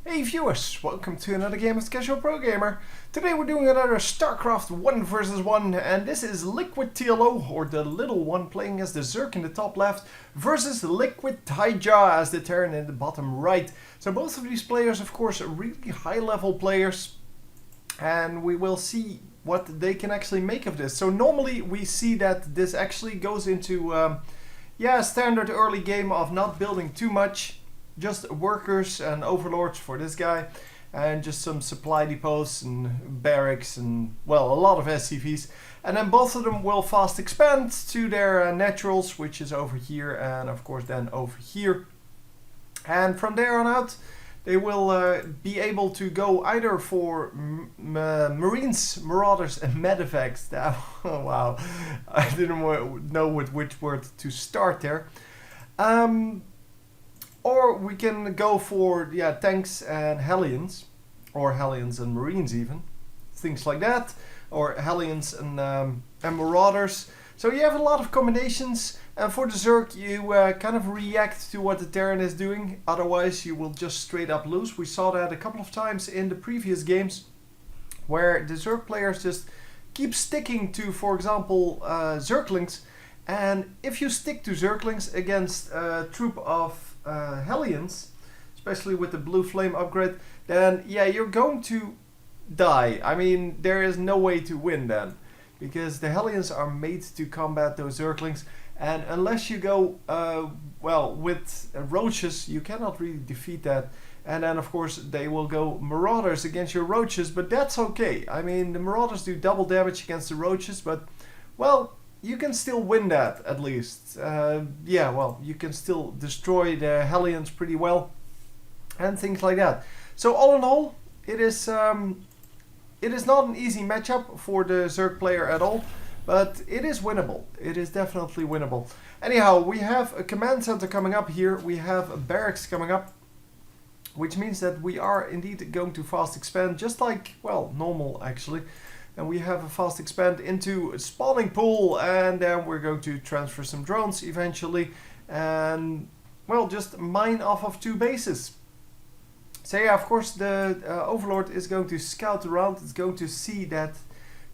Hey viewers, welcome to another game of Casual Pro Gamer. Today we're doing another StarCraft 1 vs 1 and this is Liquid TLO, or the little one, playing as the Zerg in the top left versus Liquid Taeja as the Terran in the bottom right. So both of these players, of course, are really high level players, and we will see what they can actually make of this. So normally we see that this actually goes into a standard early game of not building too much. Just workers and overlords for this guy, and just some supply depots and barracks and, well, a lot of SCVs. And then both of them will fast expand to their naturals, which is over here and of course then over here. And from there on out they will be able to go either for Marines, Marauders and Medevacs. Oh, wow, I didn't know with which word to start there. Or we can go for tanks and Hellions, or Hellions and Marines even, things like that, or Hellions and Marauders. So you have a lot of combinations, and for the Zerg you kind of react to what the Terran is doing, otherwise you will just straight up lose. We saw that a couple of times in the previous games, where the Zerg players just keep sticking to, for example, Zerglings, and if you stick to Zerglings against a troop of Hellions, especially with the blue flame upgrade, then you're going to die. I mean, there is no way to win then, because the Hellions are made to combat those Zerglings, and unless you go with roaches, you cannot really defeat that. And then of course they will go Marauders against your roaches, but that's okay. I mean, the Marauders do double damage against the roaches, but, well, you can still win that, at least. You can still destroy the Hellions pretty well and things like that. So all in all, it is not an easy matchup for the Zerg player at all, but it is winnable. It is definitely winnable. Anyhow, we have a command center coming up here. We have a barracks coming up, which means that we are indeed going to fast expand, just like, well, normal actually. And we have a fast expand into a spawning pool, and then we're going to transfer some drones eventually, and, well, just mine off of 2 bases. So yeah, of course the Overlord is going to scout around. It's going to see that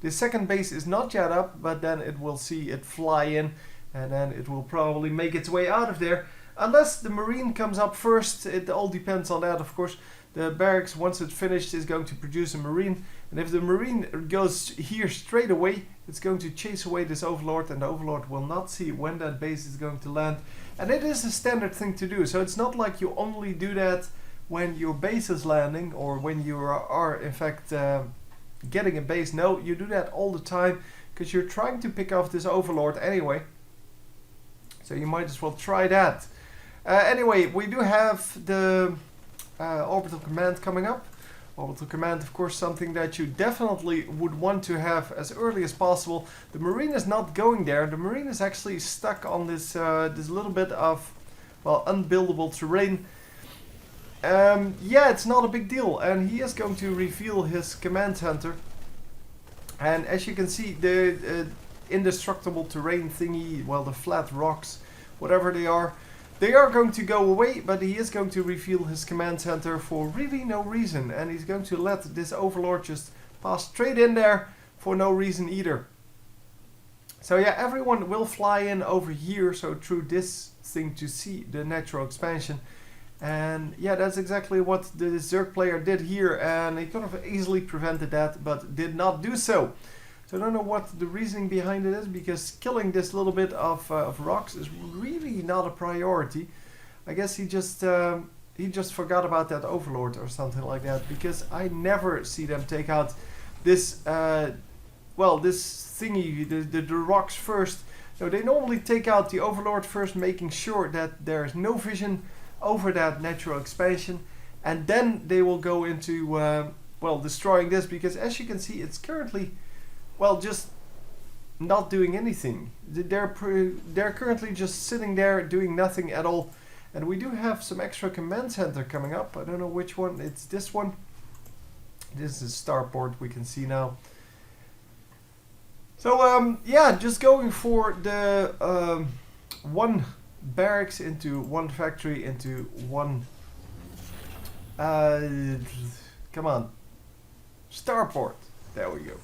the second base is not yet up, but then it will see it fly in, and then it will probably make its way out of there. Unless the Marine comes up first, it all depends on that, of course. The barracks, once it's finished, is going to produce a Marine. And if the Marine goes here straight away, it's going to chase away this Overlord, and the Overlord will not see when that base is going to land. And it is a standard thing to do, so it's not like you only do that when your base is landing, or when you are in fact getting a base. No, you do that all the time, because you're trying to pick off this Overlord anyway. So you might as well try that. Anyway, we do have the orbital command coming up. Orbital command, of course, something that you definitely would want to have as early as possible. The Marine is not going there. The Marine is actually stuck on this this little bit of, well, unbuildable terrain. It's not a big deal, and he is going to reveal his command center. And as you can see, the indestructible terrain thingy, well, the flat rocks, whatever they are going to go away, but he is going to reveal his command center for really no reason, and he's going to let this Overlord just pass straight in there for no reason either. So yeah, everyone will fly in over here, so through this thing, to see the natural expansion. And yeah, that's exactly what the Zerg player did here, and he could have easily prevented that, but did not do so. So I don't know what the reasoning behind it is, because killing this little bit of rocks is really not a priority. I guess he just forgot about that Overlord or something like that, because I never see them take out this this thingy, the rocks first. No, they normally take out the Overlord first, making sure that there's no vision over that natural expansion, and then they will go into destroying this, because as you can see, it's currently, well, just not doing anything. They're currently just sitting there doing nothing at all. And we do have some extra command center coming up. I don't know which one. It's this one. This is starport, we can see now. So just going for the one barracks into one factory into one Come on. Starport. There we go.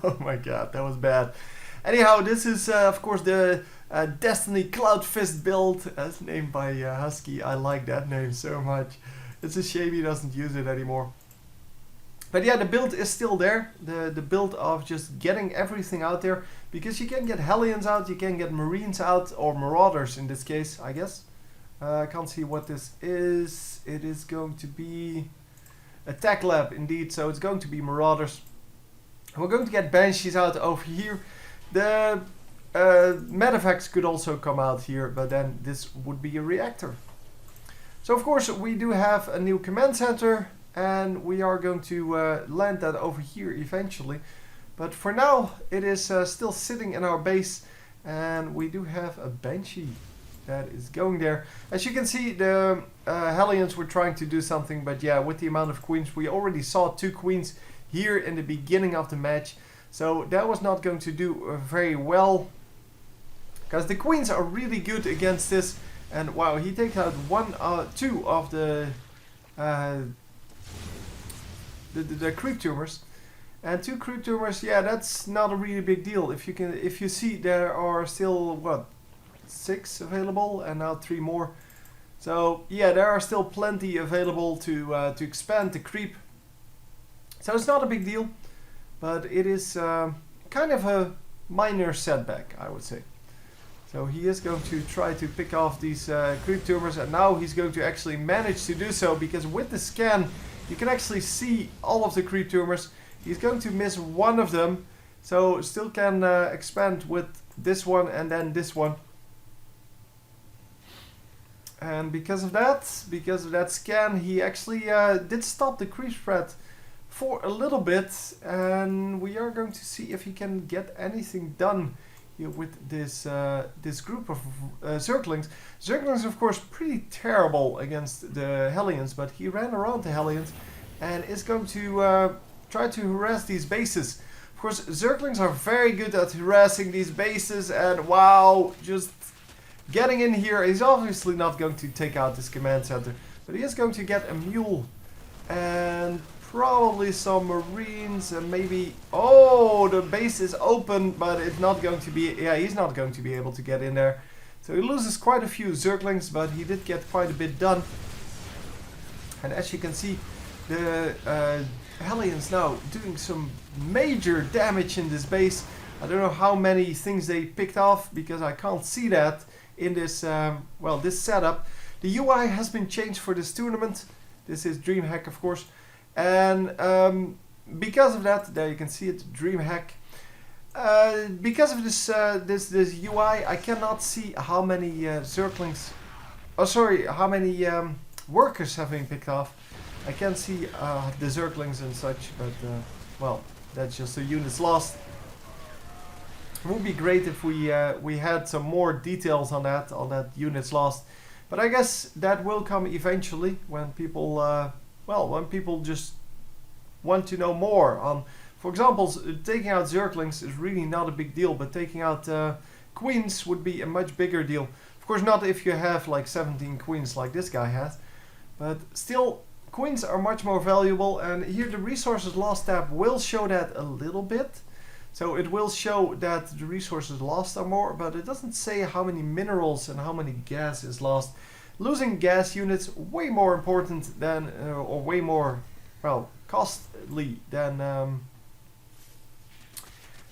Oh my god, that was bad. Anyhow, this is of course the Destiny Cloud Fist build as named by Husky. I like that name so much. It's a shame he doesn't use it anymore. But yeah, the build is still there. The build of just getting everything out there. Because you can get Hellions out, you can get Marines out, or Marauders in this case, I guess. I can't see what this is. It is going to be a tech lab indeed, so it's going to be Marauders. We're going to get Banshees out over here. The Medevacs could also come out here, but then this would be a reactor. So of course we do have a new command center, and we are going to land that over here eventually. But for now it is still sitting in our base, and we do have a Banshee that is going there. As you can see, the Hellions were trying to do something, but yeah, with the amount of queens, we already saw 2 queens here in the beginning of the match. So that was not going to do very well, because the queens are really good against this. And wow, he takes out 2 of the creep tumors, and 2 creep tumors. Yeah, that's not a really big deal. If you see, there are still what, 6 available, and now 3 more. So yeah, there are still plenty available to expand the creep. So it's not a big deal, but it is kind of a minor setback, I would say. So he is going to try to pick off these creep tumors, and now he's going to actually manage to do so, because with the scan you can actually see all of the creep tumors. He's going to miss one of them, so still can expand with this one and then this one. And because of that scan, he actually did stop the creep spread for a little bit, and we are going to see if he can get anything done here with this this group of Zerglings. Zerglings, of course, pretty terrible against the Hellions, but he ran around the Hellions and is going to try to harass these bases. Of course, Zerglings are very good at harassing these bases, and wow, just getting in here. He's obviously not going to take out this command center, but he is going to get a mule and probably some Marines, and maybe, oh, the base is open, but it's not going to be, yeah, he's not going to be able to get in there. So he loses quite a few Zerglings, but he did get quite a bit done. And as you can see, the Hellions now doing some major damage in this base. I don't know how many things they picked off, because I can't see that in this, well, this setup. The UI has been changed for this tournament. This is Dreamhack, of course. And because of that, there you can see it, Dreamhack. Because of this UI, I cannot see how many Zerglings, oh sorry, how many workers have been picked off. I can see the Zerglings and such, but well, that's just the units lost. It would be great if we had some more details on that units lost. But I guess that will come eventually when people, well, when people just want to know more on, for example, taking out Zerglings is really not a big deal, but taking out queens would be a much bigger deal. Of course, not if you have like 17 queens like this guy has, but still, queens are much more valuable. And here the resources lost tab will show that a little bit. So it will show that the resources lost are more, but it doesn't say how many minerals and how many gas is lost. Losing gas units way more important than, or way more, well, costly than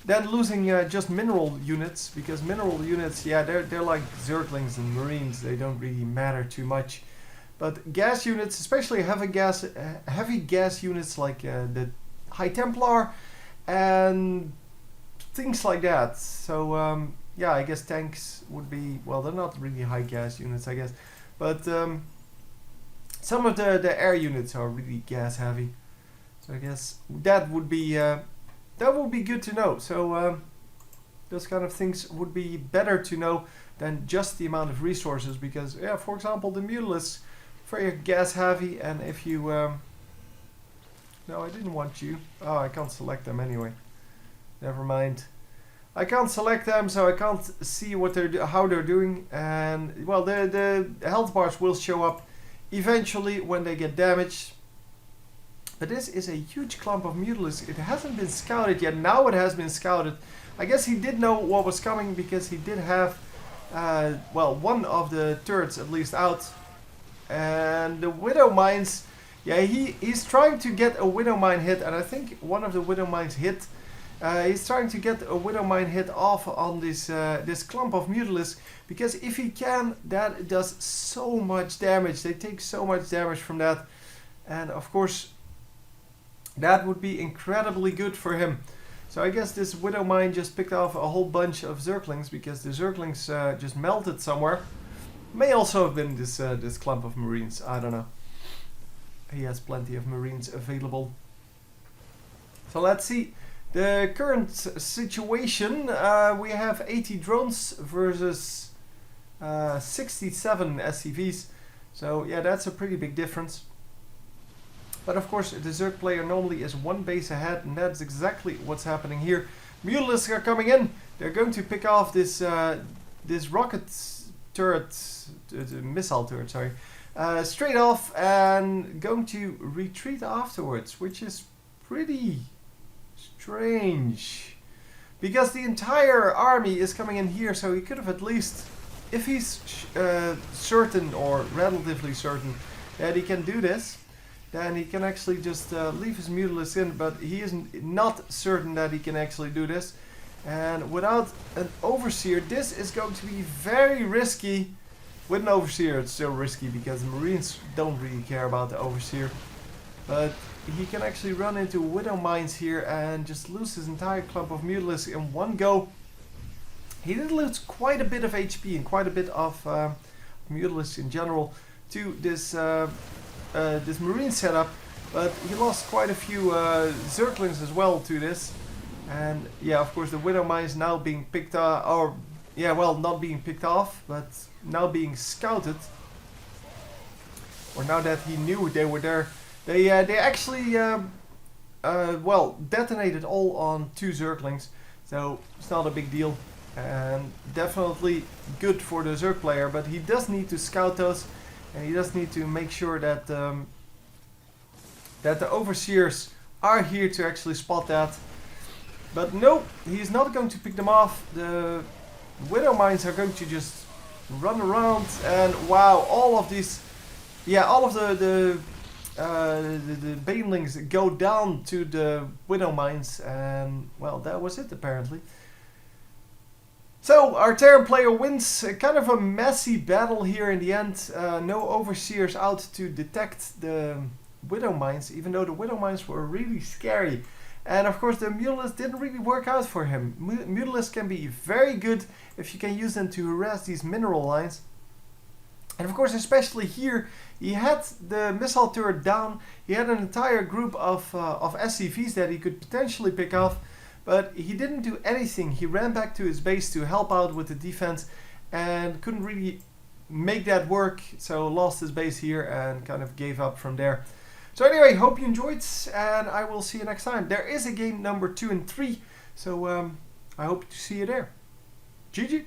losing just mineral units, because mineral units, yeah, they're like Zerglings and Marines. They don't really matter too much. But gas units, especially heavy gas units like the High Templar and things like that. So yeah, I guess tanks would be, well, they're not really high gas units, I guess. But some of the air units are really gas heavy. So I guess that would be good to know. So those kind of things would be better to know than just the amount of resources, because yeah, for example, the mule is very gas heavy, and if you no, I didn't want you. Oh, I can't select them anyway. Never mind. I can't select them, so I can't see what how they're doing. And well, the health bars will show up eventually when they get damaged. But this is a huge clump of Mutalisks. It hasn't been scouted yet. Now it has been scouted. I guess he did know what was coming because he did have, well, one of the turrets at least out. And the Widow Mines, yeah, he's trying to get a Widow Mine hit. And I think one of the Widow Mines hit. He's trying to get a Widow Mine hit off on this this clump of Mutalisks. Because if he can, that does so much damage. They take so much damage from that. And of course, that would be incredibly good for him. So I guess this Widow Mine just picked off a whole bunch of Zerglings because the Zerglings just melted somewhere. May also have been this this clump of Marines. I don't know. He has plenty of Marines available. So let's see the current situation. We have 80 drones versus 67 SCVs. So yeah, that's a pretty big difference. But of course, the Zerg player normally is one base ahead, and that's exactly what's happening here. Mutalisks are coming in. They're going to pick off this this rocket turret, missile turret, sorry, straight off, and going to retreat afterwards, which is pretty strange. Because the entire army is coming in here, so he could have at least, if he's certain or relatively certain that he can do this, then he can actually just leave his Mutalisks in, but he is not certain that he can actually do this. And without an Overseer, this is going to be very risky. With an Overseer, it's still risky because the Marines don't really care about the Overseer. But he can actually run into Widow Mines here and just lose his entire clump of Mutalisks in one go. He did lose quite a bit of HP and quite a bit of Mutalisks in general to this this Marine setup, but he lost quite a few Zerglings as well to this. And yeah, of course the Widow Mines now being picked off, or yeah, well, not being picked off, but now being scouted. Or now that he knew they were there, they actually well, detonated all on 2 Zerglings, so it's not a big deal. And definitely good for the Zerg player, but he does need to scout those. And he does need to make sure that that the Overseers are here to actually spot that. But no, he's not going to pick them off. The Widow Mines are going to just run around, and wow, all of these, yeah, all of the banelings go down to the Widow Mines, and well, that was it apparently. So our Terran player wins. Kind of a messy battle here in the end. No Overseers out to detect the Widow Mines, even though the Widow Mines were really scary. And of course the Mutalisks didn't really work out for him. Mutalisks can be very good if you can use them to harass these mineral lines. And of course, especially here, he had the missile turret down. He had an entire group of SCVs that he could potentially pick off. But he didn't do anything. He ran back to his base to help out with the defense and couldn't really make that work. So lost his base here and kind of gave up from there. So anyway, hope you enjoyed, and I will see you next time. There is a game number 2 and 3. So I hope to see you there. GG.